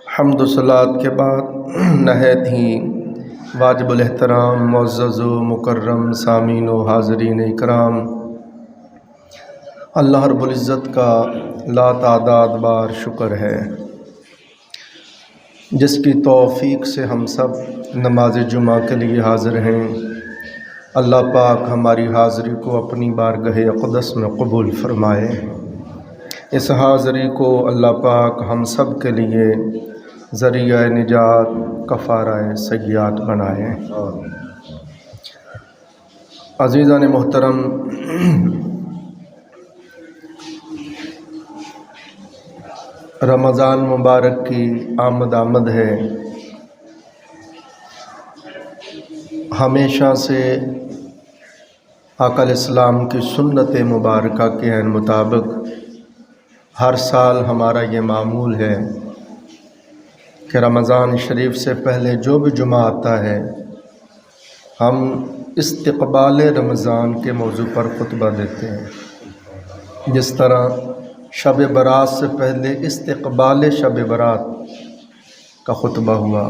حمد و صلات کے بعد نہایت ہی واجب الاحترام معزز و مکرم سامعین و حاضرین اکرام، اللہ رب العزت کا لا تعداد بار شکر ہے جس کی توفیق سے ہم سب نماز جمعہ کے لیے حاضر ہیں۔ اللہ پاک ہماری حاضری کو اپنی بارگاہ اقدس میں قبول فرمائے۔ اس حاضری کو اللہ پاک ہم سب کے لیے ذریعہ نجات کفارہ سیئات بنائے۔ عزیزان محترم، رمضان مبارک کی آمد ہے۔ ہمیشہ سے آقا علیہ السلام کی سنت مبارکہ کے عین مطابق ہر سال ہمارا یہ معمول ہے کہ رمضان شریف سے پہلے جو بھی جمعہ آتا ہے ہم استقبال رمضان کے موضوع پر خطبہ دیتے ہیں۔ جس طرح شب برات سے پہلے استقبال شب برات کا خطبہ ہوا،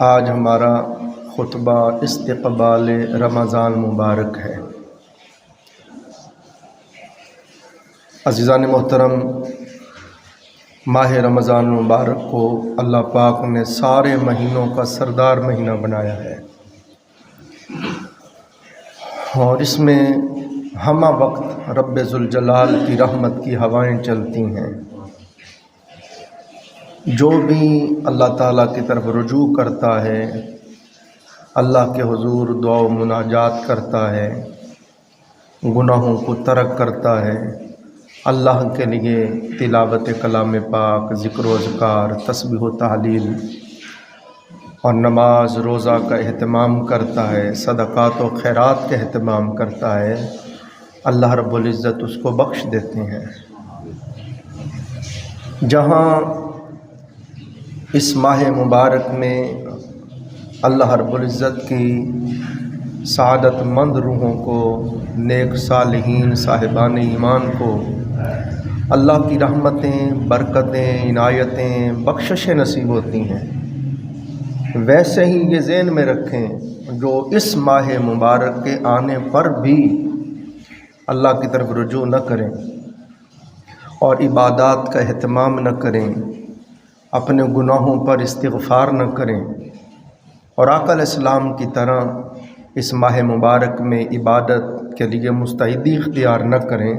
آج ہمارا خطبہ استقبال رمضان مبارک ہے۔ عزیزان محترم، ماہ رمضان مبارک کو اللہ پاک نے سارے مہینوں کا سردار مہینہ بنایا ہے، اور اس میں ہمہ وقت رب ذوالجلال کی رحمت کی ہوائیں چلتی ہیں۔ جو بھی اللہ تعالیٰ کی طرف رجوع کرتا ہے، اللہ کے حضور دعا و مناجات کرتا ہے، گناہوں کو ترک کرتا ہے، اللہ کے لیے تلاوت کلام پاک، ذکر و اذکار، تسبیح و تحلیل اور نماز روزہ کا اہتمام کرتا ہے، صدقات و خیرات کا اہتمام کرتا ہے، اللہ رب العزت اس کو بخش دیتے ہیں۔ جہاں اس ماہ مبارک میں اللہ رب العزت کی سعادت مند روحوں کو، نیک صالحین صاحبان ایمان کو اللہ کی رحمتیں، برکتیں، عنایتیں، بخششیں نصیب ہوتی ہیں، ویسے ہی یہ ذہن میں رکھیں جو اس ماہ مبارک کے آنے پر بھی اللہ کی طرف رجوع نہ کریں اور عبادات کا اہتمام نہ کریں، اپنے گناہوں پر استغفار نہ کریں، اور آقا علیہ السلام کی طرح اس ماہ مبارک میں عبادت کے لیے مستعدی اختیار نہ کریں،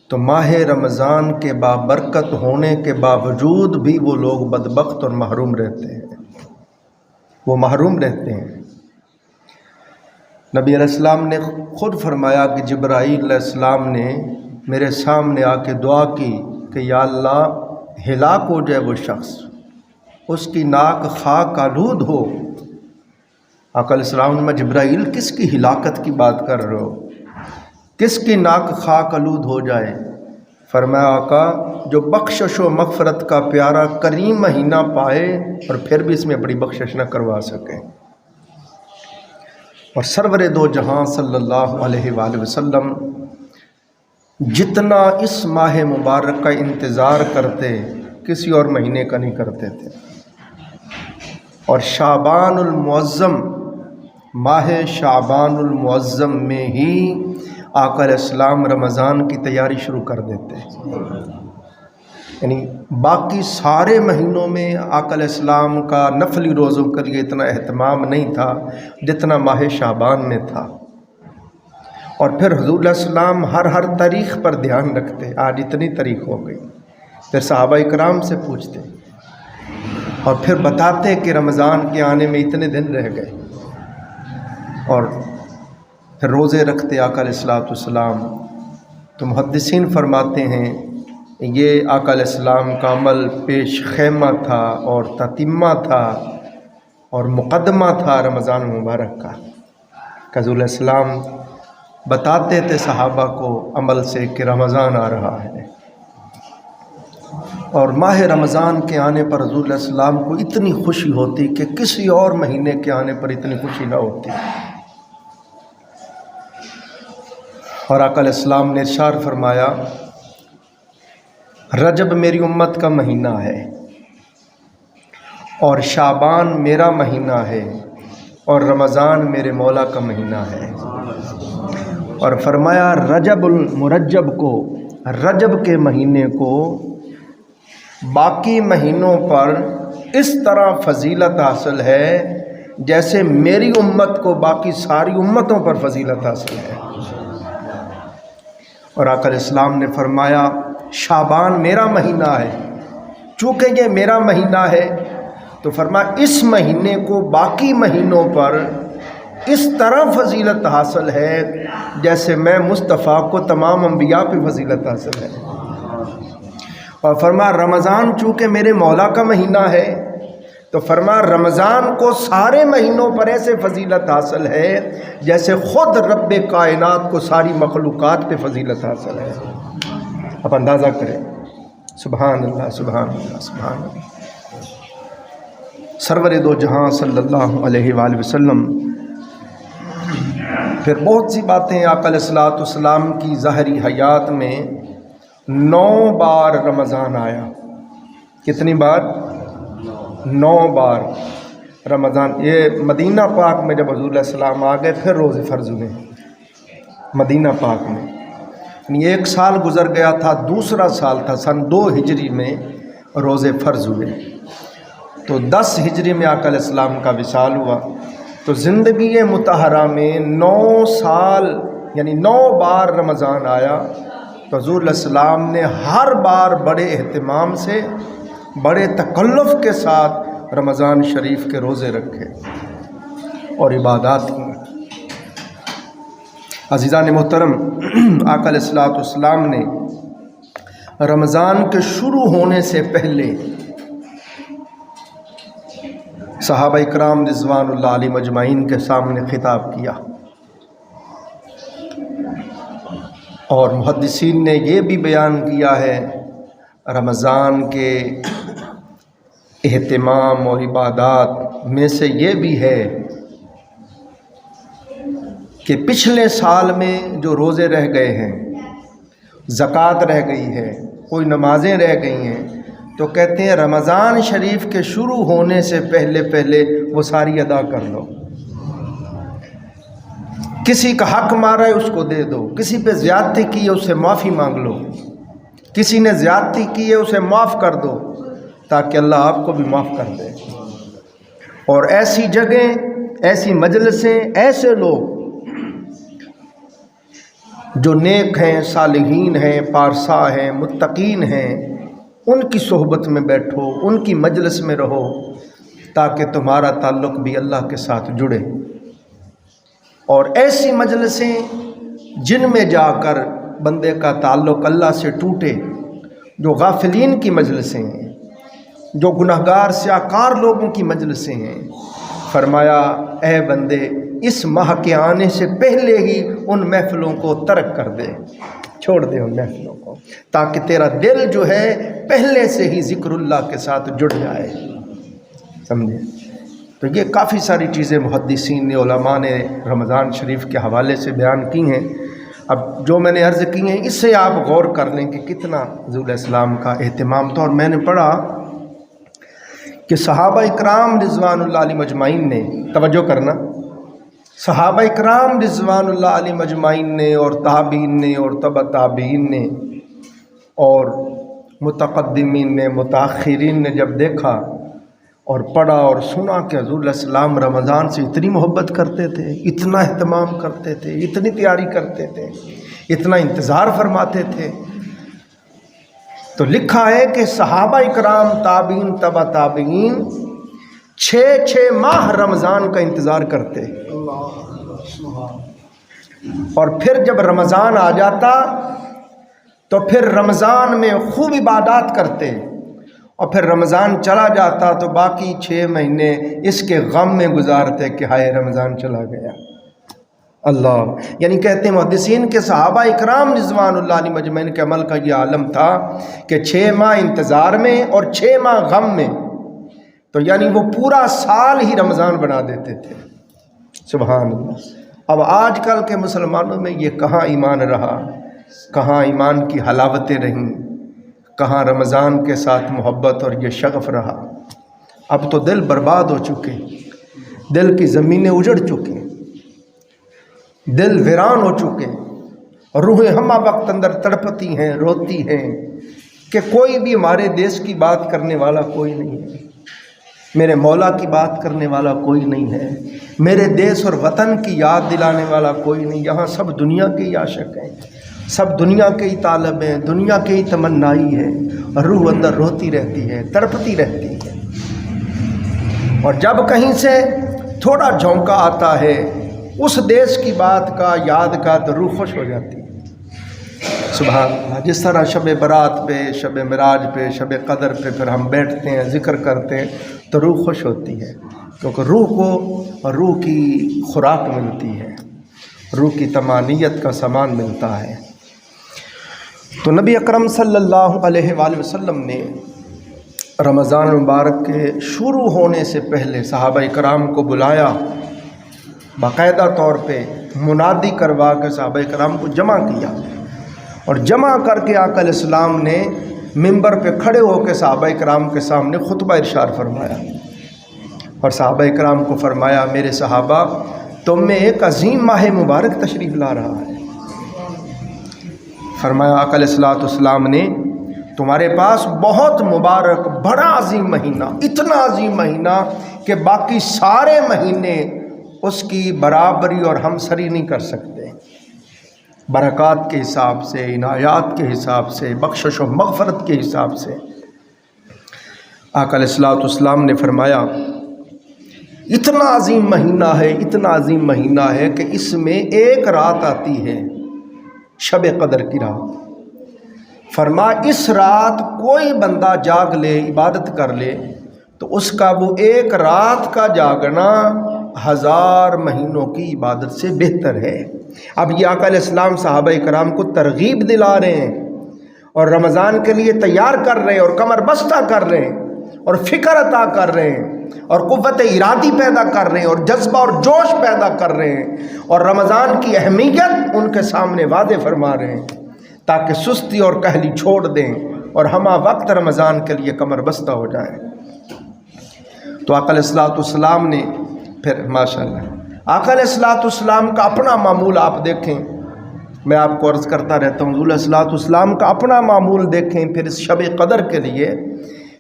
تو ماہ رمضان کے بابرکت ہونے کے باوجود بھی وہ لوگ بدبخت اور محروم رہتے ہیں، وہ محروم رہتے ہیں۔ نبی علیہ السلام نے خود فرمایا کہ جبرائیل علیہ السلام نے میرے سامنے آ کے دعا کی کہ یا اللہ ہلاک ہو جائے وہ شخص، اس کی ناک خاک آلود ہو۔ آقا علیہ السلام نے جبرائیل کس کی ہلاکت کی بات کر رہے ہو، کس کی ناک خاک آلود ہو جائے؟ فرمایا آقا جو بخشش و مغفرت کا پیارا کریم مہینہ پائے اور پھر بھی اس میں بڑی بخشش نہ کروا سکے۔ اور سرور دو جہاں صلی اللہ علیہ وآلہ وسلم جتنا اس ماہ مبارک کا انتظار کرتے کسی اور مہینے کا نہیں کرتے تھے، اور شعبان المعظم، ماہ شعبان المعظم میں ہی آقا علیہ السلام رمضان کی تیاری شروع کر دیتے ہیں۔ یعنی باقی سارے مہینوں میں آقا علیہ السلام کا نفلی روزوں کے لیے اتنا اہتمام نہیں تھا جتنا ماہ شعبان میں تھا، اور پھر حضور علیہ السلام ہر تاریخ پر دھیان رکھتے، آج اتنی تاریخ ہو گئی، پھر صحابہ اکرام سے پوچھتے اور پھر بتاتے کہ رمضان کے آنے میں اتنے دن رہ گئے، اور پھر روزے رکھتے آقا علیہ السلام۔ تو محدثین فرماتے ہیں یہ آقا علیہ السلام کا عمل پیش خیمہ تھا اور تتمہ تھا اور مقدمہ تھا رمضان مبارک کا، کہ حضور علیہ السلام بتاتے تھے صحابہ کو عمل سے کہ رمضان آ رہا ہے، اور ماہ رمضان کے آنے پر حضور علیہ السلام کو اتنی خوشی ہوتی کہ کسی اور مہینے کے آنے پر اتنی خوشی نہ ہوتی۔ اور آقا علیہ السلام نے ارشاد فرمایا رجب میری امت کا مہینہ ہے، اور شعبان میرا مہینہ ہے اور رمضان میرے مولا کا مہینہ ہے۔ اور فرمایا رجب المرجب کو، رجب کے مہینے کو باقی مہینوں پر اس طرح فضیلت حاصل ہے جیسے میری امت کو باقی ساری امتوں پر فضیلت حاصل ہے۔ اور آقا علیہ السلام نے فرمایا شعبان میرا مہینہ ہے، چونکہ یہ میرا مہینہ ہے تو فرمایا اس مہینے کو باقی مہینوں پر اس طرح فضیلت حاصل ہے جیسے میں مصطفیٰ کو تمام انبیاء پہ فضیلت حاصل ہے۔ اور فرمایا رمضان چونکہ میرے مولا کا مہینہ ہے تو فرمایا رمضان کو سارے مہینوں پر ایسے فضیلت حاصل ہے جیسے خود رب کائنات کو ساری مخلوقات پہ فضیلت حاصل ہے۔ اب اندازہ کریں، سبحان اللہ سبحان اللہ سبحان اللہ۔ سرور دو جہاں صلی اللہ علیہ وآلہ وسلم، پھر بہت سی باتیں آقا علیہ الصلوۃ والسلام کی ظاہری حیات میں 9 بار رمضان آیا۔ کتنی بار؟ 9 بار رمضان۔ یہ مدینہ پاک میں جب حضور علیہ السلام آ گئے پھر روزے فرض ہوئے مدینہ پاک میں، یعنی 1 سال گزر گیا تھا، دوسرا سال تھا سن 2 ہجری میں روزے فرض ہوئے، تو 10 ہجری میں آقا علیہ السلام کا وصال ہوا۔ تو زندگی مطہرہ میں 9 سال یعنی 9 بار رمضان آیا، تو حضور علیہ السلام نے ہر بار بڑے اہتمام سے بڑے تکلف کے ساتھ رمضان شریف کے روزے رکھے اور عبادات کی۔ عزیزان محترم، آقا علیہ الصلوۃ والسلام نے رمضان کے شروع ہونے سے پہلے صحابہ اکرام رضوان اللہ علیہم اجمعین کے سامنے خطاب کیا، اور محدثین نے یہ بھی بیان کیا ہے رمضان کے اہتمام اور عبادات میں سے یہ بھی ہے کہ پچھلے سال میں جو روزے رہ گئے ہیں، زکوٰۃ رہ گئی ہے، کوئی نمازیں رہ گئی ہیں، تو کہتے ہیں رمضان شریف کے شروع ہونے سے پہلے وہ ساری ادا کر لو۔ کسی کا حق مارا ہے اس کو دے دو، کسی پہ زیادتی کی ہے اسے معافی مانگ لو، کسی نے زیادتی کی ہے اسے معاف کر دو تاکہ اللہ آپ کو بھی معاف کر دے۔ اور ایسی جگہیں، ایسی مجلسیں، ایسے لوگ جو نیک ہیں، صالحین ہیں، پارسا ہیں، متقین ہیں، ان کی صحبت میں بیٹھو، ان کی مجلس میں رہو تاکہ تمہارا تعلق بھی اللہ کے ساتھ جڑے۔ اور ایسی مجلسیں جن میں جا کر بندے کا تعلق اللہ سے ٹوٹے، جو غافلین کی مجلسیں ہیں، جو گناہگار سیاکار لوگوں کی مجلسیں ہیں، فرمایا اے بندے اس ماہ کے آنے سے پہلے ہی ان محفلوں کو ترک کر دے، چھوڑ دے ان محفلوں کو، تاکہ تیرا دل جو ہے پہلے سے ہی ذکر اللہ کے ساتھ جڑ جائے۔ سمجھے؟ تو یہ کافی ساری چیزیں محدثین نے، علماء نے رمضان شریف کے حوالے سے بیان کی ہیں۔ اب جو میں نے عرض کی ہیں اس سے آپ غور کر لیں کہ کتنا حضور علیہ السلام کا اہتمام تھا۔ اور میں نے پڑھا کہ صحابہ اکرام رضوان اللہ علیہم اجمعین نے، توجہ کرنا، صحابہ اکرام رضوان اللہ علیہم اجمعین نے اور تابعین نے اور تبع تابعین نے اور متقدمین نے، متاخرین نے جب دیکھا اور پڑھا اور سنا کہ حضور علیہ السلام رمضان سے اتنی محبت کرتے تھے، اتنا اہتمام کرتے تھے، اتنی تیاری کرتے تھے، اتنا انتظار فرماتے تھے، تو لکھا ہے کہ صحابہ اکرام، تابعین، تبع تابعین 6 ماہ رمضان کا انتظار کرتے، اور پھر جب رمضان آ جاتا تو پھر رمضان میں خوب عبادات کرتے، اور پھر رمضان چلا جاتا تو باقی 6 مہینے اس کے غم میں گزارتے کہ ہائے رمضان چلا گیا۔ اللہ، یعنی کہتے ہیں محدثین کے صحابہ اکرام رضوان اللہ علیہم اجمعین کے عمل کا یہ عالم تھا کہ 6 ماہ انتظار میں اور 6 ماہ غم میں، تو یعنی وہ پورا سال ہی رمضان بنا دیتے تھے۔ سبحان اللہ۔ اب آج کل کے مسلمانوں میں یہ کہاں ایمان رہا، کہاں ایمان کی حلاوتیں رہیں، کہاں رمضان کے ساتھ محبت اور یہ شغف رہا۔ اب تو دل برباد ہو چکے، دل کی زمینیں اجڑ چکی، دل ویران ہو چکے، روحیں ہمہ وقت اندر تڑپتی ہیں، روتی ہیں کہ کوئی بھی ہمارے دیش کی بات کرنے والا کوئی نہیں ہے، میرے مولا کی بات کرنے والا کوئی نہیں ہے، میرے دیش اور وطن کی یاد دلانے والا کوئی نہیں۔ یہاں سب دنیا کے ہی عاشق ہیں، سب دنیا کے ہی طالب ہیں، دنیا کے ہی تمنائی ہے، اور روح اندر روتی رہتی ہے، تڑپتی رہتی ہے۔ اور جب کہیں سے تھوڑا جھونکا آتا ہے اس دیش کی بات کا، یاد کا، تو روح خوش ہو جاتی ہے۔ سبحان اللہ۔ جس طرح شب برات پہ، شب معراج پہ، شب قدر پہ پھر ہم بیٹھتے ہیں، ذکر کرتے ہیں تو روح خوش ہوتی ہے، کیونکہ روح کو روح کی خوراک ملتی ہے، روح کی طمانینت کا سامان ملتا ہے۔ تو نبی اکرم صلی اللہ علیہ وآلہ وسلم نے رمضان المبارک کے شروع ہونے سے پہلے صحابہ کرام کو بلایا، باقاعدہ طور پہ منادی کروا کے صحابہ کرام کو جمع کیا، اور جمع کر کے آقا علیہ السلام نے منبر پہ کھڑے ہو کے صحابہ کرام کے سامنے خطبہ ارشاد فرمایا، اور صحابہ کرام کو فرمایا، میرے صحابہ، تم میں ایک عظیم ماہ مبارک تشریف لا رہا ہے۔ فرمایا آقا علیہ السلام نے، تمہارے پاس بہت مبارک بڑا عظیم مہینہ، اتنا عظیم مہینہ کہ باقی سارے مہینے اس کی برابری اور ہمسری نہیں کر سکتے، برکات کے حساب سے، عنایات کے حساب سے، بخشش و مغفرت کے حساب سے۔ آقا علیہ السلام نے فرمایا، اتنا عظیم مہینہ ہے، اتنا عظیم مہینہ ہے کہ اس میں ایک رات آتی ہے، شب قدر کی رات۔ فرمایا اس رات کوئی بندہ جاگ لے، عبادت کر لے، تو اس کا وہ ایک رات کا جاگنا 1000 مہینوں کی عبادت سے بہتر ہے۔ اب یہ آقا علیہ السلام صحابہ کرام کو ترغیب دلا رہے ہیں، اور رمضان کے لیے تیار کر رہے ہیں، اور کمر بستہ کر رہے ہیں، اور فکر عطا کر رہے ہیں، اور قوت ارادی پیدا کر رہے ہیں، اور جذبہ اور جوش پیدا کر رہے ہیں، اور رمضان کی اہمیت ان کے سامنے واضح فرما رہے ہیں، تاکہ سستی اور کہلی چھوڑ دیں اور ہمہ وقت رمضان کے لیے کمر بستہ ہو جائیں۔ تو آقا علیہ السلام نے پھر ماشاءاللہ آقا علیہ السلام کا اپنا معمول آپ دیکھیں، میں آپ کو عرض کرتا رہتا ہوں، حضور علیہ السلام کا اپنا معمول دیکھیں پھر اس شب قدر کے لیے،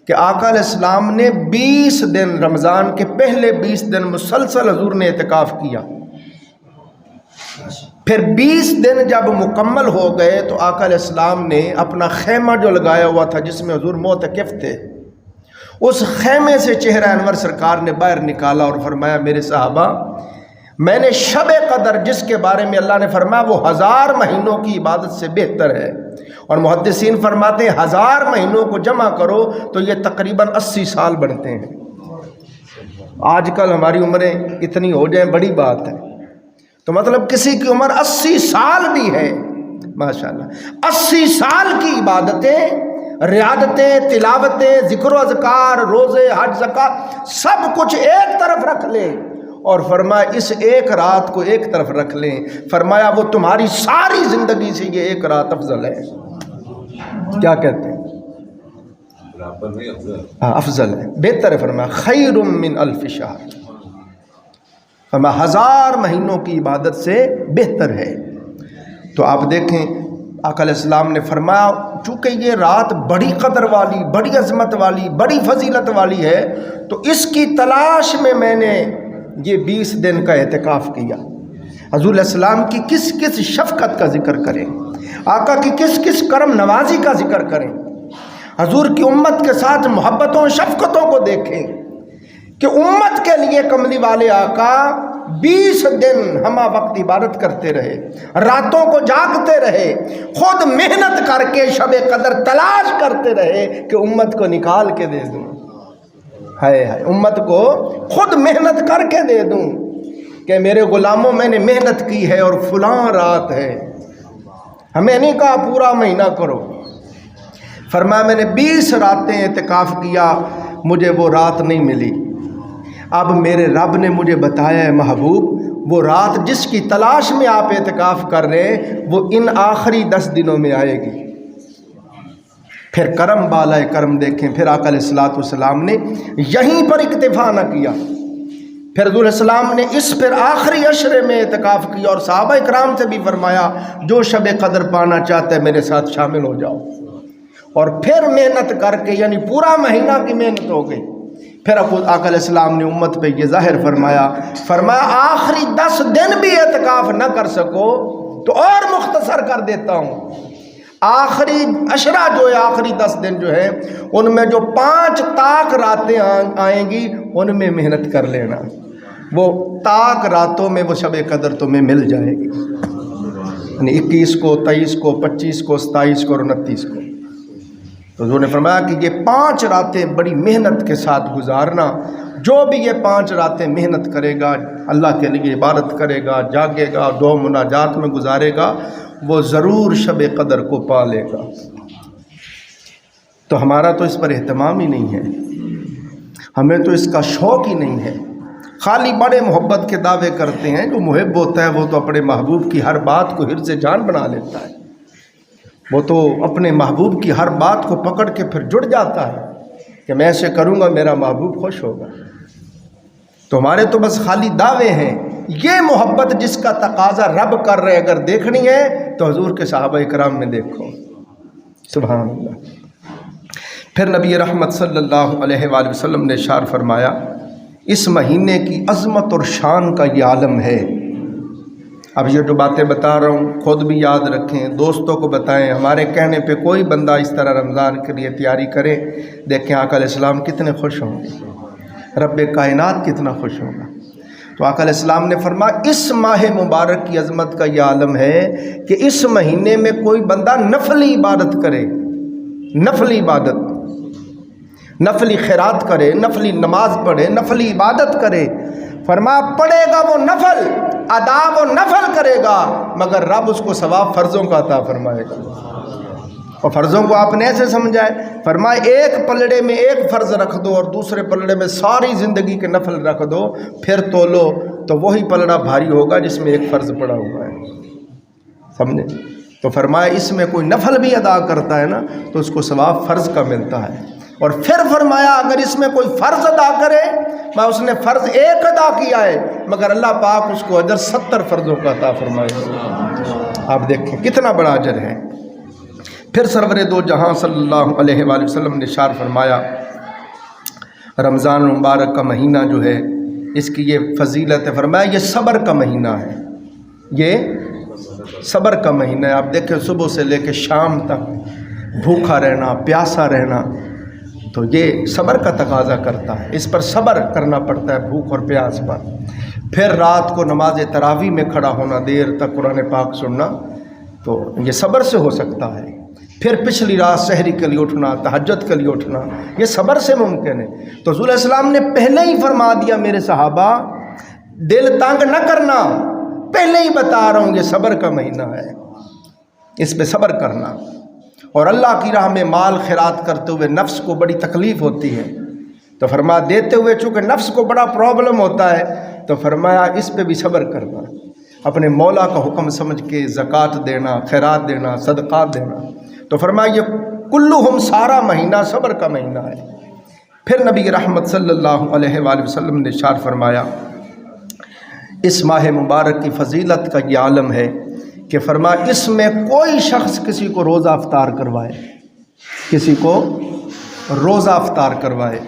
کہ آقا علیہ السلام نے 20 دن، رمضان کے پہلے 20 دن مسلسل حضور نے اعتکاف کیا، پھر 20 دن جب مکمل ہو گئے تو آقا علیہ السلام نے اپنا خیمہ جو لگایا ہوا تھا جس میں حضور معتکف تھے، اس خیمے سے چہرہ انور سرکار نے باہر نکالا اور فرمایا، میرے صحابہ، میں نے شب قدر جس کے بارے میں اللہ نے فرمایا وہ 1000 مہینوں کی عبادت سے بہتر ہے، اور محدثین فرماتے ہیں 1000 مہینوں کو جمع کرو تو یہ تقریباً 80 سال بنتے ہیں۔ آج کل ہماری عمریں اتنی ہو جائیں بڑی بات ہے، تو مطلب کسی کی عمر 80 سال بھی ہے، ماشاءاللہ 80 سال کی عبادتیں، ریاضتیں، تلاوتیں، ذکر و اذکار، روزے، حج، زکوٰۃ، سب کچھ ایک طرف رکھ لیں، اور فرمایا اس ایک رات کو ایک طرف رکھ لیں، فرمایا وہ تمہاری ساری زندگی سے یہ ایک رات افضل ہے۔ کیا کہتے ہیں؟ افضل ہے، بہتر ہے، فرمایا خیر من 1000 شہر، فرمایا 1000 مہینوں کی عبادت سے بہتر ہے۔ تو آپ دیکھیں آقا علیہ السلام نے فرمایا چونکہ یہ رات بڑی قدر والی، بڑی عظمت والی، بڑی فضیلت والی ہے، تو اس کی تلاش میں نے یہ 20 دن کا اعتکاف کیا۔ حضور علیہ السلام کی کس کس شفقت کا ذکر کریں، آقا کی کس کس کرم نوازی کا ذکر کریں، حضور کی امت کے ساتھ محبتوں شفقتوں کو دیکھیں کہ امت کے لیے کملی والے آقا 20 دن ہمہ وقت عبادت کرتے رہے، راتوں کو جاگتے رہے، خود محنت کر کے شب قدر تلاش کرتے رہے کہ امت کو نکال کے دے دوں، ہائے ہائے، امت کو خود محنت کر کے دے دوں کہ میرے غلاموں میں نے محنت کی ہے اور فلاں رات ہے، ہمیں نہیں کہا پورا مہینہ کرو، فرمایا میں نے 20 راتیں اعتکاف کیا، مجھے وہ رات نہیں ملی، اب میرے رب نے مجھے بتایا ہے محبوب وہ رات جس کی تلاش میں آپ اعتکاف کر رہے ہیں وہ ان آخری 10 دنوں میں آئے گی، پھر کرم بالائے کرم دیکھیں، پھر آقا علیہ الصلوۃ والسلام نے یہیں پر اکتفا نہ کیا، پھر حضور السلام نے اس پر آخری عشرے میں اعتکاف کیا، اور صحابہ اکرام سے بھی فرمایا جو شب قدر پانا چاہتے ہیں میرے ساتھ شامل ہو جاؤ، اور پھر محنت کر کے، یعنی پورا مہینہ کی محنت ہو گئی، پھر آقا علیہ السلام نے امت پہ یہ ظاہر فرمایا آخری 10 دن بھی اعتکاف نہ کر سکو تو اور مختصر کر دیتا ہوں، آخری عشرہ جو ہے، آخری 10 دن جو ہے، ان میں جو 5 طاق راتیں آئیں گی ان میں محنت کر لینا، وہ طاق راتوں میں وہ شب قدر تمہیں مل جائے گی، یعنی 21 کو، 23 کو، 25 کو، 27 کو اور 29 کو۔ تو حضور نے فرمایا کہ یہ 5 راتیں بڑی محنت کے ساتھ گزارنا، جو بھی یہ 5 راتیں محنت کرے گا، اللہ کے لیے عبادت کرے گا، جاگے گا، دعا مناجات میں گزارے گا، وہ ضرور شب قدر کو پا لے گا۔ تو ہمارا تو اس پر اہتمام ہی نہیں ہے، ہمیں تو اس کا شوق ہی نہیں ہے، خالی بڑے محبت کے دعوے کرتے ہیں۔ جو محب ہوتا ہے وہ تو اپنے محبوب کی ہر بات کو حرز جان بنا لیتا ہے، وہ تو اپنے محبوب کی ہر بات کو پکڑ کے پھر جڑ جاتا ہے کہ میں ایسے کروں گا میرا محبوب خوش ہوگا۔ تو ہمارے تو بس خالی دعوے ہیں۔ یہ محبت جس کا تقاضا رب کر رہے اگر دیکھنی ہے تو حضور کے صحابہ کرام میں دیکھو، سبحان اللہ۔ پھر نبی رحمت صلی اللہ علیہ وآلہ وسلم نے ارشاد فرمایا اس مہینے کی عظمت اور شان کا یہ عالم ہے۔ اب یہ جو باتیں بتا رہا ہوں خود بھی یاد رکھیں، دوستوں کو بتائیں، ہمارے کہنے پہ کوئی بندہ اس طرح رمضان کے لیے تیاری کرے، دیکھیں آقا علیہ السلام کتنے خوش ہوں گے، رب کائنات کتنا خوش ہوگا۔ تو آقا علیہ السلام نے فرمایا اس ماہ مبارک کی عظمت کا یہ عالم ہے کہ اس مہینے میں کوئی بندہ نفلی عبادت کرے، نفلی عبادت، نفلی خیرات کرے، نفلی نماز پڑھے، نفلی عبادت کرے، فرمایا پڑھے گا وہ نفل، ادا وہ نفل کرے گا، مگر رب اس کو ثواب فرضوں کا عطا فرمائے گا۔ اور فرضوں کو آپ نے ایسے سمجھا ہے، فرمایا ایک پلڑے میں ایک فرض رکھ دو اور دوسرے پلڑے میں ساری زندگی کے نفل رکھ دو، پھر تولو تو وہی پلڑا بھاری ہوگا جس میں ایک فرض پڑا ہوا ہے، سمجھے؟ تو فرمایا اس میں کوئی نفل بھی ادا کرتا ہے نا تو اس کو ثواب فرض کا ملتا ہے۔ اور پھر فرمایا اگر اس میں کوئی فرض ادا کرے، میں اس نے فرض ایک ادا کیا ہے مگر اللہ پاک اس کو اجر 70 فرضوں کا عطا فرمائے گا۔ آپ دیکھیں کتنا بڑا اجر ہے۔ پھر سرور دو جہاں صلی اللہ علیہ وآلہ وسلم نے ارشاد فرمایا رمضان مبارک کا مہینہ جو ہے اس کی یہ فضیلت ہے، فرمایا یہ صبر کا مہینہ ہے، یہ صبر کا مہینہ ہے۔ آپ دیکھیں صبح سے لے کے شام تک بھوکا رہنا، پیاسا رہنا، تو یہ صبر کا تقاضا کرتا ہے، اس پر صبر کرنا پڑتا ہے بھوک اور پیاس پر۔ پھر رات کو نماز تراویح میں کھڑا ہونا، دیر تک قرآن پاک سننا، تو یہ صبر سے ہو سکتا ہے۔ پھر پچھلی رات سحری کے لیے اٹھنا، تہجد کے لیے اٹھنا، یہ صبر سے ممکن ہے۔ تو رسول السلام نے پہلے ہی فرما دیا میرے صحابہ دل تنگ نہ کرنا، پہلے ہی بتا رہا ہوں یہ صبر کا مہینہ ہے، اس پہ صبر کرنا۔ اور اللہ کی راہ میں مال خیرات کرتے ہوئے نفس کو بڑی تکلیف ہوتی ہے، تو فرمایا دیتے ہوئے چونکہ نفس کو بڑا پرابلم ہوتا ہے تو فرمایا اس پہ بھی صبر کرنا، اپنے مولا کا حکم سمجھ کے زکوٰۃ دینا، خیرات دینا، صدقات دینا۔ تو فرمایا یہ کلہم سارا مہینہ صبر کا مہینہ ہے۔ پھر نبی رحمت صلی اللہ علیہ وآلہ وسلم نے ارشاد فرمایا اس ماہ مبارک کی فضیلت کا یہ عالم ہے کہ فرمایا اس میں کوئی شخص کسی کو روزہ افطار کروائے، کسی کو روزہ افطار کروائے،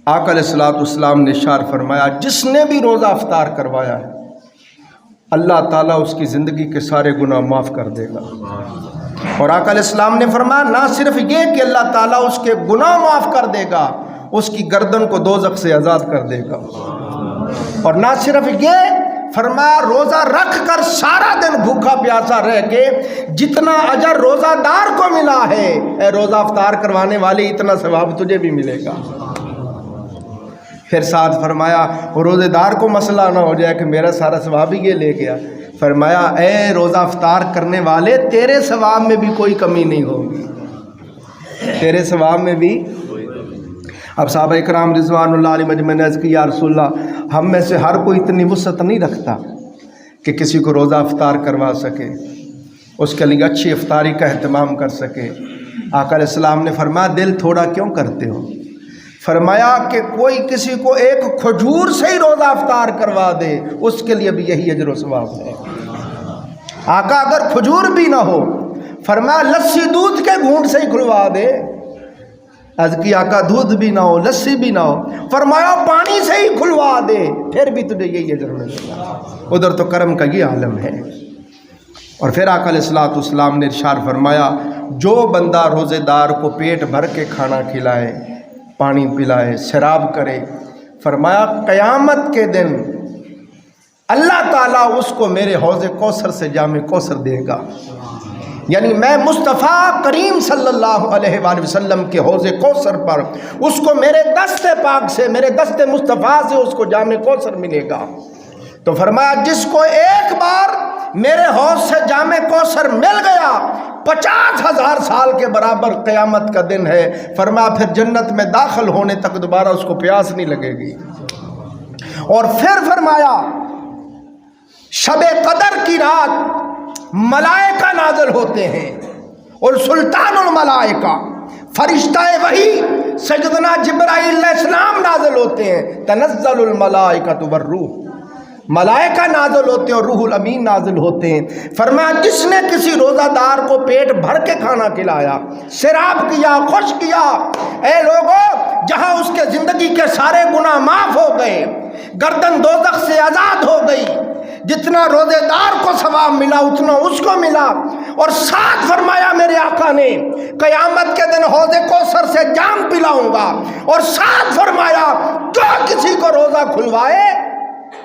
آقا علیہ الصلوۃ والسلام نے ارشاد فرمایا جس نے بھی روزہ افطار کروایا ہے اللہ تعالیٰ اس کی زندگی کے سارے گناہ معاف کر دے گا۔ اور آقا علیہ السلام نے فرمایا نہ صرف یہ کہ اللہ تعالیٰ اس کے گناہ معاف کر دے گا، اس کی گردن کو دوزخ سے آزاد کر دے گا۔ اور نہ صرف یہ، فرمایا روزہ رکھ کر سارا دن بھوکا پیاسا رہ کے جتنا اجر روزہ دار کو ملا ہے، اے روزہ افطار کروانے والے اتنا ثواب تجھے بھی ملے گا۔ پھر ساتھ فرمایا روزے دار کو مسئلہ نہ ہو جائے کہ میرا سارا ثواب ہی یہ لے گیا، فرمایا اے روزہ افطار کرنے والے تیرے ثواب میں بھی کوئی کمی نہیں ہوگی، تیرے ثواب میں بھی۔ اب صحابہ اکرام رضوان اللہ علیہ مجمعین نے عرض کی یا رسول اللہ ہم میں سے ہر کوئی اتنی وسعت نہیں رکھتا کہ کسی کو روزہ افطار کروا سکے، اس کے لیے اچھی افطاری کا اہتمام کر سکے، آقا علیہ السلام نے فرمایا دل تھوڑا کیوں کرتے ہو؟ فرمایا کہ کوئی کسی کو ایک کھجور سے ہی روزہ افطار کروا دے اس کے لیے بھی یہی اجر و ثواب ہے۔ آقا اگر کھجور بھی نہ ہو، فرمایا لسی دودھ کے گھونٹ سے ہی کھلوا دے۔ عرض کی آقا دودھ بھی نہ ہو، لسی بھی نہ ہو، فرمایا پانی سے ہی کھلوا دے، پھر بھی تجھے یہی اجر ملے گا۔ ادھر تو کرم کا یہ عالم ہے۔ اور پھر آقا علیہ السلام نے ارشاد فرمایا جو بندہ روزے دار کو پیٹ بھر کے کھانا کھلائے، پانی پلائے، شراب کرے، فرمایا قیامت کے دن اللہ تعالیٰ اس کو میرے حوض کوثر سے جام کوثر دے گا۔ یعنی میں مصطفیٰ کریم صلی اللہ علیہ وآلہ وسلم کے حوض کوثر پر اس کو میرے دست پاک سے، میرے دست مصطفیٰ سے اس کو جام کوثر ملے گا۔ تو فرمایا جس کو ایک بار میرے حوض سے جام کوثر مل گیا 50,000 سال کے برابر قیامت کا دن ہے۔ فرمایا پھر جنت میں داخل ہونے تک دوبارہ اس کو پیاس نہیں لگے گی۔ اور پھر فرمایا شب قدر کی رات ملائکہ نازل ہوتے ہیں اور سلطان الملائکہ فرشتہ وحی سیدنا جبرائیل علیہ السلام نازل ہوتے ہیں۔ تنزل الملائکۃ والروح، ملائکہ نازل ہوتے ہیں اور روح الامین نازل ہوتے ہیں۔ فرمایا جس نے کسی روزہ دار کو پیٹ بھر کے کھانا کھلایا، شراب کیا، خوش کیا، اے لوگوں جہاں اس کے زندگی کے سارے گناہ معاف ہو گئے، گردن دوزخ سے آزاد ہو گئی، جتنا روزے دار کو ثواب ملا اتنا اس کو ملا۔ اور ساتھ فرمایا میرے آقا نے قیامت کے دن حوض کوثر سے جام پلاؤں گا، اور ساتھ فرمایا جو کسی کو روزہ کھلوائے،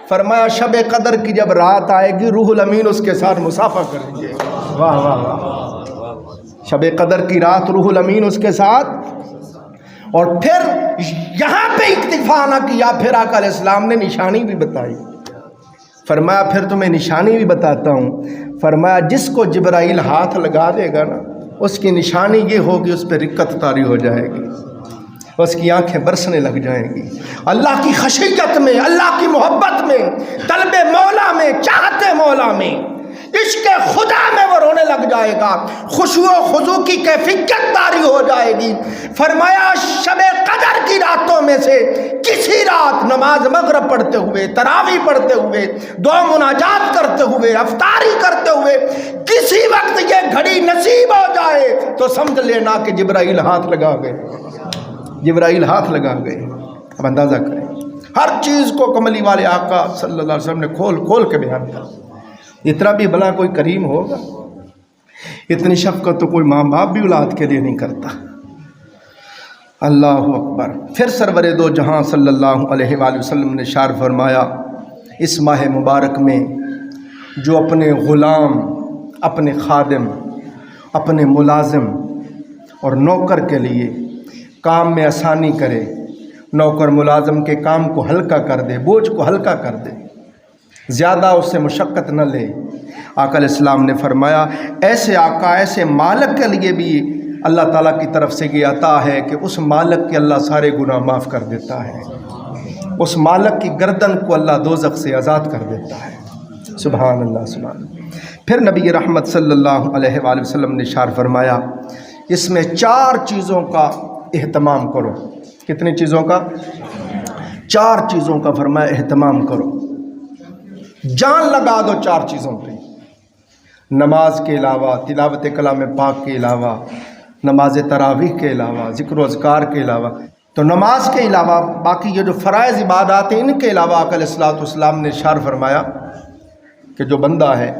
فرمایا شب قدر کی جب رات آئے گی روح الامین اس کے ساتھ مسافہ کریں گے۔ واہ واہ واہ، شب قدر کی رات روح الامین اس کے ساتھ۔ اور پھر یہاں پہ اکتفا نہ کیا، پھر آقا علیہ السلام نے نشانی بھی بتائی۔ فرمایا پھر تمہیں نشانی بھی بتاتا ہوں۔ فرمایا جس کو جبرائیل ہاتھ لگا دے گا نا، اس کی نشانی یہ ہوگی اس پہ رقت طاری ہو جائے گی، اس کی آنکھیں برسنے لگ جائیں گی، اللہ کی خشیت میں، اللہ کی محبت میں، طلب مولا میں، چاہتے مولا میں، عشق خدا میں وہ رونے لگ جائے گا، خشوع و خضوع کی کیفیت طاری ہو جائے گی۔ فرمایا شب قدر کی راتوں میں سے کسی رات نماز مغرب پڑھتے ہوئے، تراویح پڑھتے ہوئے، دعا مناجات کرتے ہوئے، افطاری کرتے ہوئے کسی وقت یہ گھڑی نصیب ہو جائے تو سمجھ لینا کہ جبرائیل ہاتھ لگا گئے، جبرائیل ہاتھ لگا گئے۔ اب اندازہ کریں، ہر چیز کو کملی والے آقا صلی اللہ علیہ وسلم نے کھول کھول کے بیان کیا۔ اتنا بھی بھلا کوئی کریم ہوگا؟ اتنی شفقت تو کوئی ماں باپ بھی اولاد کے لیے نہیں کرتا۔ اللہ اکبر۔ پھر سرور دو جہاں صلی اللہ علیہ وآلہ وسلم نے ارشاد فرمایا اس ماہ مبارک میں جو اپنے غلام، اپنے خادم، اپنے ملازم اور نوکر کے لیے کام میں آسانی کرے، نوکر ملازم کے کام کو ہلکا کر دے، بوجھ کو ہلکا کر دے، زیادہ اس سے مشقت نہ لے، آقا علیہ السلام نے فرمایا ایسے آقا، ایسے مالک کے لیے بھی اللہ تعالیٰ کی طرف سے یہ عطا ہے کہ اس مالک کے اللہ سارے گناہ معاف کر دیتا ہے، اس مالک کی گردن کو اللہ دوزخ سے آزاد کر دیتا ہے۔ سبحان اللہ سبحان اللہ۔ پھر نبی رحمت صلی اللہ علیہ وآلہ وسلم نے ارشاد فرمایا اس میں 4 چیزوں کا اہتمام کرو۔ کتنی چیزوں کا؟ 4 چیزوں کا فرمایا اہتمام کرو، جان لگا دو 4 چیزوں پہ، نماز کے علاوہ، تلاوت کلام پاک کے علاوہ، نماز تراویح کے علاوہ، ذکر و اذکار کے علاوہ، تو نماز کے علاوہ باقی یہ جو فرائض عبادات ہیں ان کے علاوہ آقا علیہ السلام نے ارشاد فرمایا کہ جو بندہ ہے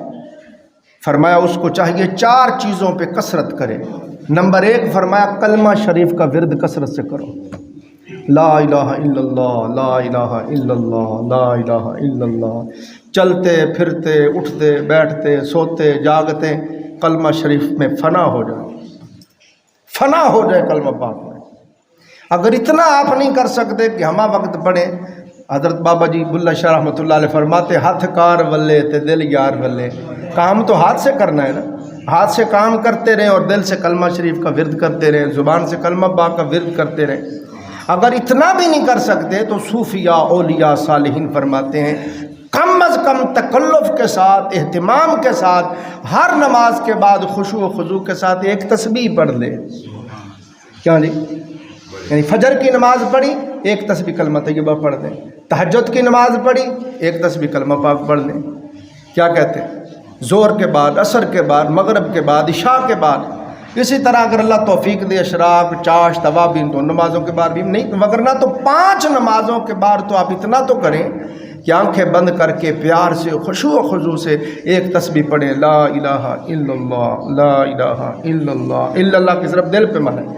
فرمایا اس کو چاہیے 4 چیزوں پہ کثرت کرے۔ نمبر 1 فرمایا کلمہ شریف کا ورد کثرت سے کرو، لا الہ الا اللہ، لا الہ الا اللہ، لا الہ الا اللہ، چلتے پھرتے اٹھتے بیٹھتے سوتے جاگتے کلمہ شریف میں فنا ہو جائے، فنا ہو جائے کلمہ پاک میں۔ اگر اتنا آپ نہیں کر سکتے کہ ہمہ وقت پڑھیں، حضرت بابا جی بلّہ شاہ رحمۃ اللہ علیہ فرماتے ہاتھ کار ولے تے دل یار ولے، کام تو ہاتھ سے کرنا ہے نا، ہاتھ سے کام کرتے رہیں اور دل سے کلمہ شریف کا ورد کرتے رہیں، زبان سے کلمہ پاک کا ورد کرتے رہیں۔ اگر اتنا بھی نہیں کر سکتے تو صوفیاء اولیاء صالحین فرماتے ہیں کم از کم تکلف کے ساتھ، اہتمام کے ساتھ، ہر نماز کے بعد خشوع و خضوع کے ساتھ ایک تسبیح پڑھ لے. کیا جی؟ یعنی فجر کی نماز پڑھی ایک تسبیح کلمہ طیبہ پڑھ دیں، تہجد کی نماز پڑھی ایک تسبیح کلمہ پاک پڑھ لیں. کیا کہتے ہیں؟ زور کے بعد، عصر کے بعد، مغرب کے بعد، عشاء کے بعد. اسی طرح اگر اللہ توفیق دے اشراق، چاش، توابین تو نمازوں کے بعد بھی نہیں، مگر نہ تو 5 نمازوں کے بعد تو آپ اتنا تو کریں کہ آنکھیں بند کر کے پیار سے، خشوع و خضوع سے ایک تسبیح پڑھیں، لا الہ الا اللہ، لا الہ الا اللہ. الا اللہ کی صرف دل پہ منائیں.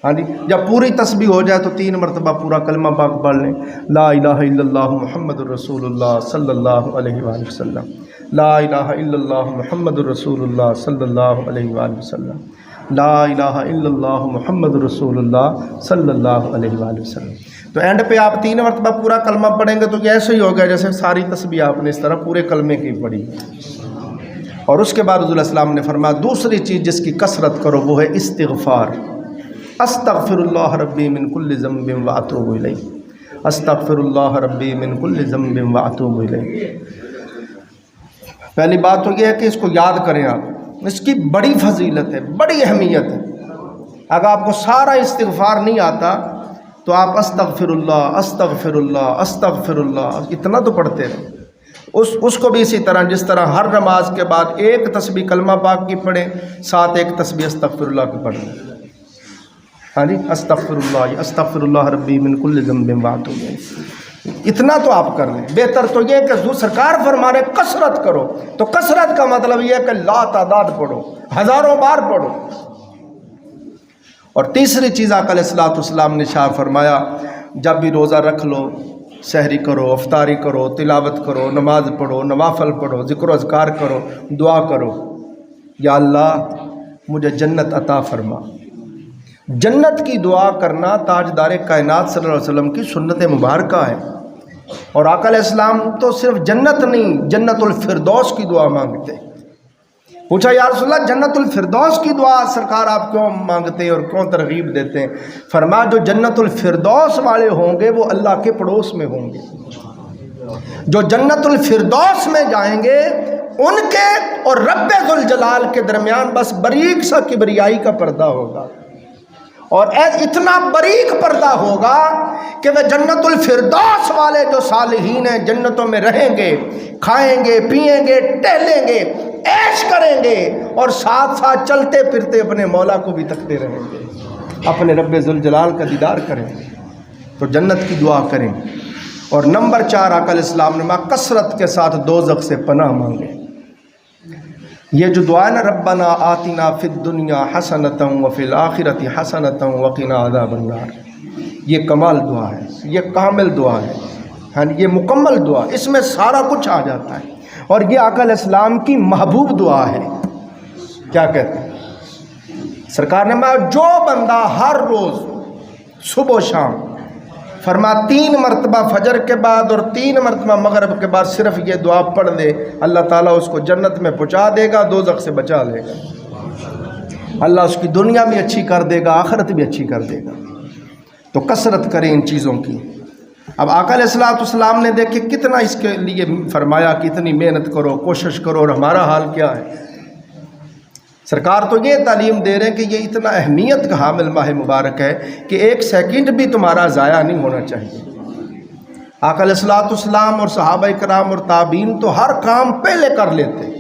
ہاں جی، جب پوری تسبیح ہو جائے تو 3 مرتبہ پورا کلمہ پاک پڑھ لیں، لا الہ الا اللہ محمد الرسول اللہ صلی اللہ علیہ وآلہ وسلم، لا الہ الا اللہ محمد الرسول اللہ صلی اللہ علیہ وآلہ وسلم، لا الہ الا اللہ محمد الرسول اللہ صلی اللہ علیہ وآلہ وسلم. تو اینڈ پہ آپ 3 مرتبہ پورا کلمہ پڑھیں گے تو یہ ایسے ہی ہوگا جیسے ساری تسبیح آپ نے اس طرح پورے کلمے کی پڑھی. اور اس کے بعد رسول اللہ صلی اللہ علیہ وسلم نے فرمایا دوسری چیز جس کی کثرت کرو وہ ہے استغفار. استغفر اللہ ربی من کل ذنب واتوب الیہ، استغفر اللہ ربی من کل ذنب واتوب الیہ. پہلی بات تو یہ ہے کہ اس کو یاد کریں آپ، اس کی بڑی فضیلت ہے، بڑی اہمیت ہے. اگر آپ کو سارا استغفار نہیں آتا تو آپ استغفر اللہ استغفر اللہ استغفر اللہ اتنا تو پڑھتے رہیں. اس کو بھی اسی طرح جس طرح ہر نماز کے بعد ایک تسبیح کلمہ پاک کی پڑھیں، ساتھ ایک تسبیح استغفر اللہ کی پڑھیں. ہاں جی، استغفر اللہ ربی من کل ذنب واتوب الیہ. اتنا تو آپ کر لیں. بہتر تو یہ کہ سرکار فرما رہے کثرت کرو، تو کثرت کا مطلب یہ ہے کہ لا تعداد پڑھو، ہزاروں بار پڑھو. اور تیسری چیز آقا علیہ الصلوۃ والسلام نے ارشاد فرمایا جب بھی روزہ رکھ لو، سحری کرو، افطاری کرو، تلاوت کرو، نماز پڑھو، نوافل پڑھو، ذکر و اذکار کرو، دعا کرو، یا اللہ مجھے جنت عطا فرما. جنت کی دعا کرنا تاجدار کائنات صلی اللہ علیہ وسلم کی سنت مبارکہ ہے. اور آقا علیہ السلام تو صرف جنت نہیں، جنت الفردوس کی دعا مانگتے. پوچھا یا رسول اللہ جنت الفردوس کی دعا سرکار آپ کیوں مانگتے ہیں اور کیوں ترغیب دیتے ہیں؟ فرمایا جو جنت الفردوس والے ہوں گے وہ اللہ کے پڑوس میں ہوں گے. جو جنت الفردوس میں جائیں گے ان کے اور رب ذوالجلال کے درمیان بس باریک سا کبریائی کا پردہ ہوگا. اور اتنا باریک پردہ ہوگا کہ وہ جنت الفردوس والے جو صالحین ہیں جنتوں میں رہیں گے، کھائیں گے، پئیں گے، ٹہلیں گے، عیش کریں گے، اور ساتھ ساتھ چلتے پھرتے اپنے مولا کو بھی تکتے رہیں گے، اپنے رب ذوالجلال کا دیدار کریں گے. تو جنت کی دعا کریں. اور نمبر 4 آقا علیہ السلام نے کثرت کے ساتھ دوزخ سے پناہ مانگے. یہ جو دعا ہے نا، ربنا آتنا فی الدنیا حسنۃ وفی الآخرۃ حسنۃ وقنا عذاب النار، یہ کمال دعا ہے، یہ کامل دعا ہے، ہاں یہ مکمل دعا، اس میں سارا کچھ آ جاتا ہے. اور یہ آقا علیہ السلام کی محبوب دعا ہے. کیا کہتے ہیں سرکار نے جو بندہ ہر روز صبح و شام فرما 3 مرتبہ فجر کے بعد اور 3 مرتبہ مغرب کے بعد صرف یہ دعا پڑھ لے، اللہ تعالیٰ اس کو جنت میں پہنچا دے گا، دوزخ سے بچا لے گا. اللہ اس کی دنیا بھی اچھی کر دے گا، آخرت بھی اچھی کر دے گا. تو کثرت کریں ان چیزوں کی. اب آقا علیہ الصلوۃ والسلام نے دیکھے کتنا اس کے لیے فرمایا کہ اتنی محنت کرو، کوشش کرو، اور ہمارا حال کیا ہے؟ سرکار تو یہ تعلیم دے رہے ہیں کہ یہ اتنا اہمیت کا حامل ماہ مبارک ہے کہ 1 سیکنڈ بھی تمہارا ضائع نہیں ہونا چاہیے. آقا علیہ الصلوۃ والسلام اور صحابہ کرام اور تابعین تو ہر کام پہلے کر لیتے،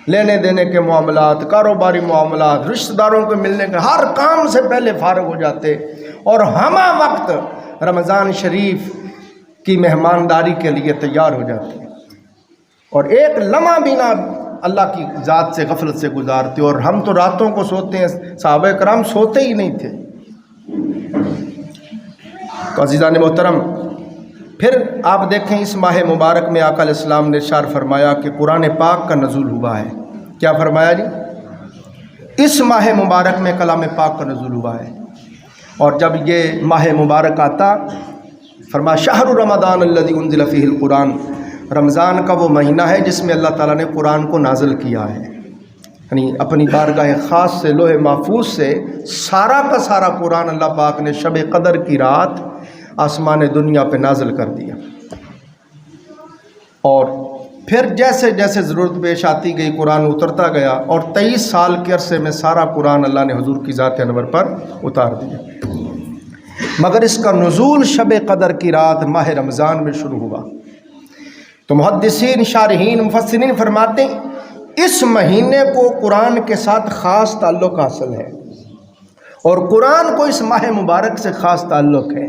لینے دینے کے معاملات، کاروباری معاملات، رشتہ داروں کو ملنے کے ہر کام سے پہلے فارغ ہو جاتے، اور ہمہ وقت رمضان شریف کی مہمانداری کے لیے تیار ہو جاتے، اور ایک لمحہ بھی نہ اللہ کی ذات سے غفلت سے گزارتے. اور ہم تو راتوں کو سوتے ہیں، صحابہ کرام سوتے ہی نہیں تھے. تو عزیزان محترم، پھر آپ دیکھیں اس ماہ مبارک میں آقا علیہ السلام نے ارشاد فرمایا کہ قرآن پاک کا نزول ہوا ہے. کیا فرمایا جی؟ اس ماہ مبارک میں کلام پاک کا نزول ہوا ہے. اور جب یہ ماہ مبارک آتا فرمایا شہر رمضان الذی انزل فیہ القرآن، رمضان کا وہ مہینہ ہے جس میں اللہ تعالیٰ نے قرآن کو نازل کیا ہے. یعنی اپنی بارگاہ خاص سے لوح محفوظ سے سارا کا سارا قرآن اللہ پاک نے شب قدر کی رات آسمان دنیا پہ نازل کر دیا. اور پھر جیسے جیسے ضرورت پیش آتی گئی قرآن اترتا گیا، اور 23 سال کے عرصے میں سارا قرآن اللہ نے حضور کی ذات انور پر اتار دیا۔ مگر اس کا نزول شب قدر کی رات ماہ رمضان میں شروع ہوا۔ تو محدثین، شارحین، مفسرین فرماتے ہیں اس مہینے کو قرآن کے ساتھ خاص تعلق حاصل ہے، اور قرآن کو اس ماہ مبارک سے خاص تعلق ہے۔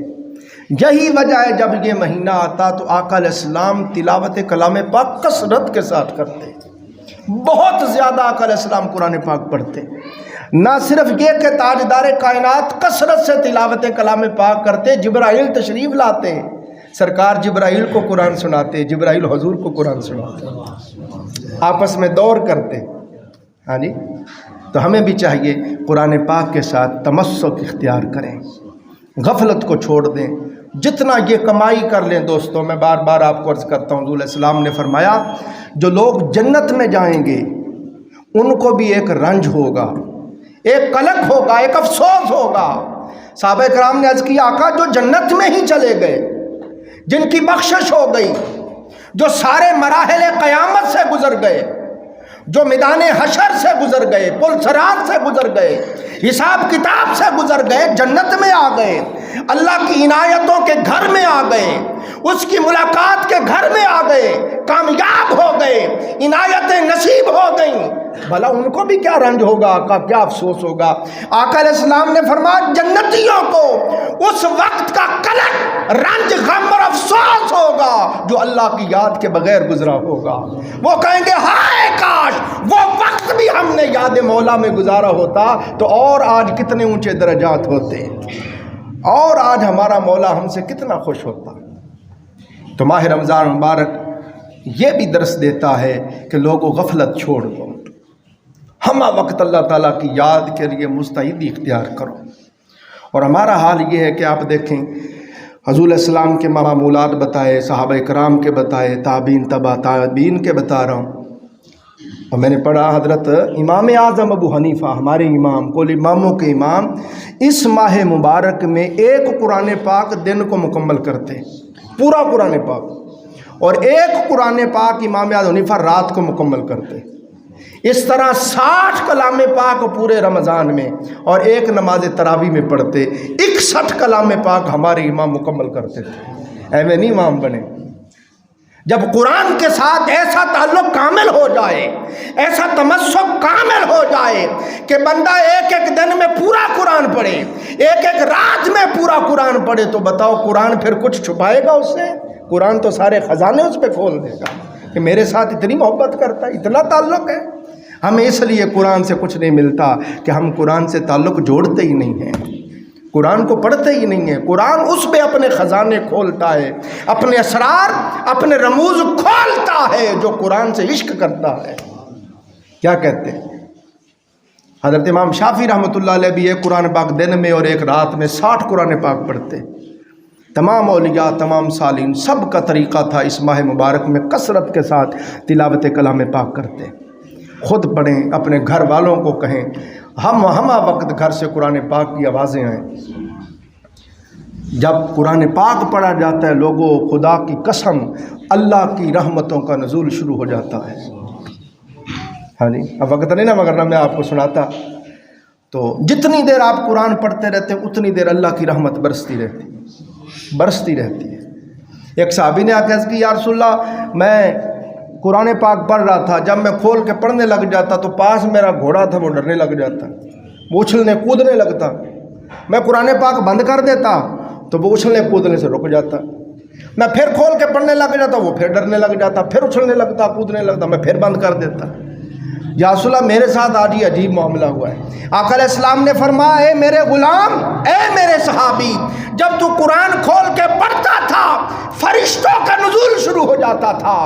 یہی وجہ ہے جب یہ مہینہ آتا تو آقا علیہ السلام تلاوت کلام پاک کثرت کے ساتھ کرتے، بہت زیادہ آقا علیہ السلام قرآن پاک پڑھتے۔ نہ صرف یہ کہ تاجدار کائنات کثرت سے تلاوت کلام پاک کرتے، جبرائیل تشریف لاتے، سرکار جبرائیل کو قرآن سناتے، جبرائیل حضور کو قرآن سناتے، آپس میں دور کرتے۔ ہاں جی، تو ہمیں بھی چاہیے قرآن پاک کے ساتھ تمسک اختیار کریں، غفلت کو چھوڑ دیں، جتنا یہ کمائی کر لیں۔ دوستوں میں بار بار آپ کو عرض کرتا ہوں، حضور علیہ السلام نے فرمایا جو لوگ جنت میں جائیں گے ان کو بھی ایک رنج ہوگا، ایک قلق ہوگا، ایک افسوس ہوگا۔ صحابہ کرام نے عرض کیا آقا جو جنت میں ہی چلے گئے، جن کی بخشش ہو گئی، جو سارے مراحل قیامت سے گزر گئے، جو میدان حشر سے گزر گئے، پل صراط سے گزر گئے، حساب کتاب سے گزر گئے، جنت میں آ گئے، اللہ کی عنایتوں کے گھر میں آ گئے، اس کی ملاقات کے گھر میں آ گئے، کامیاب ہو گئے، عنایتیں نصیب ہو گئیں، بھلا ان کو بھی کیا رنج ہوگا، آقا کیا افسوس ہوگا۔ آقا علیہ السلام نے فرمایا جنتیوں کو اس وقت کا قلق، رنج، غم اور افسوس ہوگا جو اللہ کی یاد کے بغیر گزرا ہوگا۔ وہ کہیں گے ہائے کاش وہ وقت بھی ہم نے یاد مولا میں گزارا ہوتا تو اور آج کتنے اونچے درجات ہوتے، اور آج ہمارا مولا ہم سے کتنا خوش ہوتا۔ تو ماہ رمضان مبارک یہ بھی درس دیتا ہے کہ لوگوں غفلت چھوڑ دو، ہمہ وقت اللہ تعالیٰ کی یاد کے لیے مستعدی اختیار کرو۔ اور ہمارا حال یہ ہے کہ آپ دیکھیں حضور علیہ السلام کے معمولات بتائے، صحابہ کرام کے بتائے، تابعین، تبع تابعین کے بتا رہا ہوں۔ اور میں نے پڑھا حضرت امام اعظم ابو حنیفہ، ہمارے امام، کل اماموں کے امام، اس ماہ مبارک میں ایک قرآن پاک دن کو مکمل کرتے، پورا قرآن پاک، اور ایک قرآن پاک امام اعظم حنیفہ رات کو مکمل کرتے۔ اس طرح 60 کلام پاک پورے رمضان میں اور ایک نماز تراویح میں پڑھتے، 61 کلام پاک ہمارے امام مکمل کرتے تھے۔ ایویں نہیں امام بنے۔ جب قرآن کے ساتھ ایسا تعلق کامل ہو جائے، ایسا تمسک کامل ہو جائے کہ بندہ ایک ایک دن میں پورا قرآن پڑھے، ایک ایک رات میں پورا قرآن پڑھے، تو بتاؤ قرآن پھر کچھ چھپائے گا اس سے؟ قرآن تو سارے خزانے اس پہ کھول دے گا کہ میرے ساتھ اتنی محبت کرتا ہے، اتنا تعلق ہے۔ ہمیں اس لیے قرآن سے کچھ نہیں ملتا کہ ہم قرآن سے تعلق جوڑتے ہی نہیں ہیں، قرآن کو پڑھتے ہی نہیں ہیں۔ قرآن اس پہ اپنے خزانے کھولتا ہے، اپنے اسرار، اپنے رموز کھولتا ہے جو قرآن سے عشق کرتا ہے۔ کیا کہتے ہیں حضرت امام شافعی رحمۃ اللہ علیہ بھی ایک قرآن پاک دن میں اور ایک رات میں 60 قرآن پاک پڑھتے۔ تمام اولیاء، تمام صالحین، سب کا طریقہ تھا اس ماہ مبارک میں کثرت کے ساتھ تلاوت کلام پاک کرتے۔ خود پڑھیں، اپنے گھر والوں کو کہیں، ہمہ وقت گھر سے قرآن پاک کی آوازیں آئیں۔ جب قرآن پاک پڑھا جاتا ہے لوگوں، خدا کی قسم اللہ کی رحمتوں کا نزول شروع ہو جاتا ہے۔ ہاں جی، اب وقت نہیں نا، مگر میں آپ کو سناتا تو جتنی دیر آپ قرآن پڑھتے رہتے اتنی دیر اللہ کی رحمت برستی رہتی ہے۔ ایک صحابی نے آ کے عرض کی یا رسول اللہ میں قرآن پاک پڑھ رہا تھا، جب میں کھول کے پڑھنے لگ جاتا تو پاس میرا گھوڑا تھا وہ ڈرنے لگ جاتا، وہ اچھلنے کودنے لگتا، میں قرآن پاک بند کر دیتا تو وہ اچھلنے کودنے سے رک جاتا، میں پھر کھول کے پڑھنے لگ جاتا وہ پھر ڈرنے لگ جاتا، پھر اچھلنے لگتا، کودنے لگتا، میں پھر بند کر دیتا۔ یا رسول اللہ میرے ساتھ آج یہ عجیب معاملہ ہوا ہے۔ آقا علیہ السلام نے فرمایا اے میرے غلام، اے میرے صحابی، جب تو قرآن کھول کے پڑھتا تھا فرشتوں کا نزول شروع ہو جاتا تھا،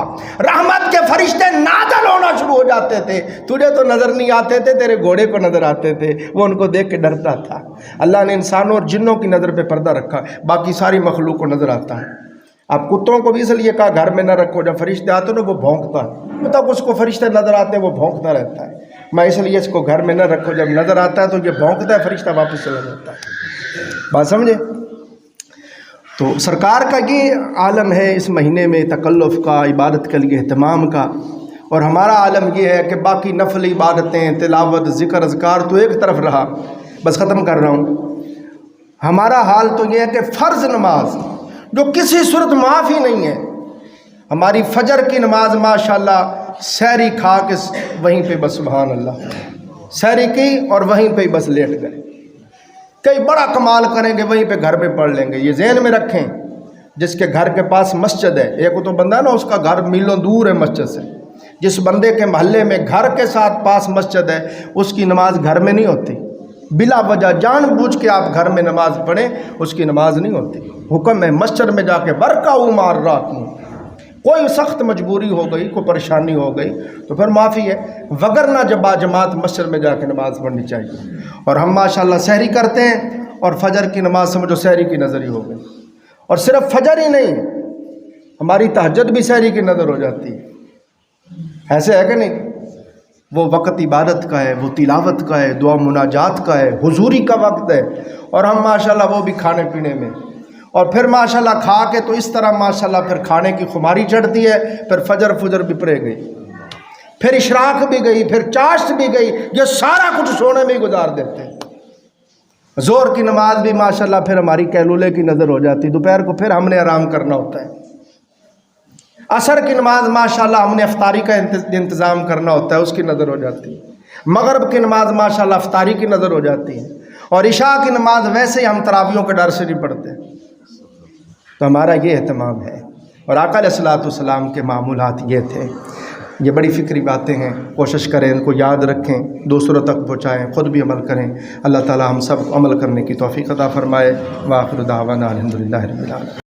رحمت کے فرشتے نازل ہونا شروع ہو جاتے تھے، تجھے تو نظر نہیں آتے تھے، تیرے گھوڑے کو نظر آتے تھے، وہ ان کو دیکھ کے ڈرتا تھا۔ اللہ نے انسانوں اور جنوں کی نظر پہ پردہ رکھا، باقی ساری مخلوق کو نظر آتا ہے۔ اب کتوں کو بھی اس لیے کہا گھر میں نہ رکھو، جب فرشتے آتے ہیں وہ بھونکتا ہے، مطلب اس کو فرشتے نظر آتے ہیں وہ بھونکتا رہتا ہے، میں اس لیے اس کو گھر میں نہ رکھو، جب نظر آتا ہے تو یہ بھونکتا ہے، فرشتہ واپس چلا جاتا ہے۔ بات سمجھے؟ تو سرکار کا یہ عالم ہے اس مہینے میں تکلف کا، عبادت کے لیے اہتمام کا، اور ہمارا عالم یہ ہے کہ باقی نفل عبادتیں، تلاوت، ذکر، اذکار تو ایک طرف رہا، بس ختم کر رہا ہوں۔ ہمارا حال تو یہ ہے کہ فرض نماز جو کسی صورت معاف ہی نہیں ہے، ہماری فجر کی نماز ماشاءاللہ سحری کھا کے وہیں پہ بس سبحان اللہ سحری کی اور وہیں پہ بس لیٹ گئے، کئی بڑا کمال کریں گے وہیں پہ گھر پہ پڑھ لیں گے۔ یہ ذہن میں رکھیں، جس کے گھر کے پاس مسجد ہے، ایک تو بندہ نا اس کا گھر میلوں دور ہے مسجد سے، جس بندے کے محلے میں گھر کے ساتھ پاس مسجد ہے اس کی نماز گھر میں نہیں ہوتی، بلا وجہ جان بوجھ کے آپ گھر میں نماز پڑھیں اس کی نماز نہیں ہوتی۔ حکم ہے مسجد میں جا کے برکعوا مع الراکعین، کوئی سخت مجبوری ہو گئی، کوئی پریشانی ہو گئی تو پھر معافی ہے، وگرنہ جب باجماعت مسجد میں جا کے نماز پڑھنی چاہیے۔ اور ہم ماشاءاللہ سحری کرتے ہیں اور فجر کی نماز سمجھو سحری کی نظر ہی ہو گئی، اور صرف فجر ہی نہیں، ہماری تہجد بھی سحری کی نظر ہو جاتی ہے، ایسے ہے کہ نہیں؟ وہ وقت عبادت کا ہے، وہ تلاوت کا ہے، دعا مناجات کا ہے، حضوری کا وقت ہے، اور ہم ماشاءاللہ وہ بھی کھانے پینے میں، اور پھر ماشاءاللہ کھا کے تو اس طرح ماشاءاللہ پھر کھانے کی خماری چڑھتی ہے، پھر فجر بھی پڑے گئی، پھر اشراق بھی گئی، پھر چاشت بھی گئی، یہ سارا کچھ سونے میں ہی گزار دیتے ہیں۔ زور کی نماز بھی ماشاءاللہ پھر ہماری کیلولے کی نظر ہو جاتی، دوپہر کو پھر ہم نے آرام کرنا ہوتا ہے۔ عصر کی نماز ماشاءاللہ ہم نے افطاری کا انتظام کرنا ہوتا ہے، اس کی نظر ہو جاتی ہے۔ مغرب کی نماز ماشاءاللہ افطاری کی نظر ہو جاتی ہے، اور عشاء کی نماز ویسے ہی ہم تراویحوں کے ڈر سے نہیں پڑھتے۔ تو ہمارا یہ اہتمام ہے، اور آقا علیہ الصلوۃ والسلام کے معمولات یہ تھے۔ یہ بڑی فکری باتیں ہیں، کوشش کریں ان کو یاد رکھیں، دوسروں تک پہنچائیں، خود بھی عمل کریں۔ اللہ تعالی ہم سب کو عمل کرنے کی توفیق عطا فرمائے۔ وآخر دعوانا الحمدللہ رب العالمین۔